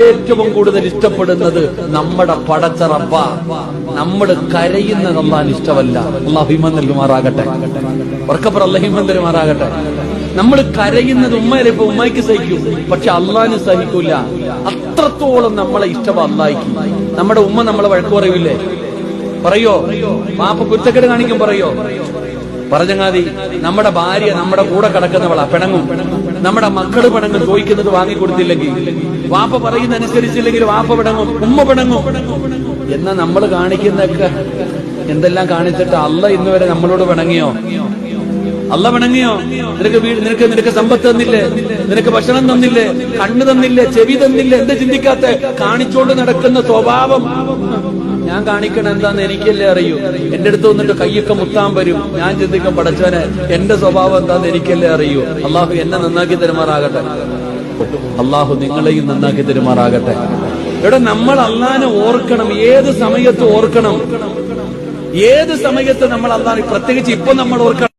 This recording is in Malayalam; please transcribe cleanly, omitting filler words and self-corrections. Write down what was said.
ഏറ്റവും കൂടുതൽ ഇഷ്ടപ്പെടുന്നത് നമ്മുടെ പടച്ച റബ്ബ. നമ്മൾ കരയുന്നത് അല്ലാഹുവിന് ഇഷ്ടമല്ല. അല്ലാഹു ഈമാൻ നൽകുമാറാകട്ടെ. വർക്കപ്പുറ അല്ലാഹു ഈമാൻ തരുമാറാകട്ടെ. നമ്മൾ കരയുന്നത് ഉമ്മയിലിപ്പോ ഉമ്മയ്ക്ക് സഹിക്കും, പക്ഷെ അള്ളാഹിന് സഹിക്കൂല. അത്രത്തോളം നമ്മളെ ഇഷ്ടം അല്ലാഹിക്ക്. നമ്മുടെ ഉമ്മ നമ്മളെ വഴക്ക് പറയൂലേ? പറയോ? വാപ്പ കുറ്റക്കേട് കാണിക്കും പറയോ? പറഞ്ഞങ്ങാതി നമ്മുടെ ഭാര്യ നമ്മുടെ കൂടെ കിടക്കുന്നവളാ പിണങ്ങും. നമ്മുടെ മക്കള് പിണങ്ങും, ചോദിക്കുന്നത് വാങ്ങിക്കൊടുത്തില്ലെങ്കിൽ. വാപ്പ പറയുന്ന അനുസരിച്ചില്ലെങ്കിൽ വാപ്പ പിണങ്ങും, ഉമ്മ പിണങ്ങും. എന്നാ നമ്മൾ കാണിക്കുന്നൊക്കെ എന്തെല്ലാം കാണിച്ചിട്ട് അല്ല ഇന്നുവരെ നമ്മളോട് പിണങ്ങിയോ? അല്ല പിണങ്ങിയോ? നിനക്ക് സമ്പത്ത് തന്നില്ലേ? നിനക്ക് ഭക്ഷണം തന്നില്ലേ? കണ്ണ് തന്നില്ലേ? ചെവി തന്നില്ലേ? എന്ത് ചിന്തിക്കാത്ത കാണിച്ചോണ്ട് നടക്കുന്ന സ്വഭാവം ഞാൻ കാണിക്കണം എന്താന്ന് എനിക്കല്ലേ അറിയൂ. എന്റെ അടുത്ത് വന്നിട്ട് കയ്യൊക്കെ മുത്താൻ വരും. ഞാൻ ചിന്തിക്കും, പടച്ചവനെ എന്റെ സ്വഭാവം എന്താന്ന് എനിക്കല്ലേ അറിയൂ. അള്ളാഹു എന്നെ നന്നാക്കി തരുമാറാകട്ടെ. അള്ളാഹു നിങ്ങളെയും നന്നാക്കി തരുമാറാകട്ടെ. ഇവിടെ നമ്മൾ അള്ളാഹിനെ ഓർക്കണം. ഏത് സമയത്ത് ഓർക്കണം? ഏത് സമയത്ത് നമ്മൾ അള്ളാഹിനെ, പ്രത്യേകിച്ച് ഇപ്പൊ നമ്മൾ ഓർക്കണം.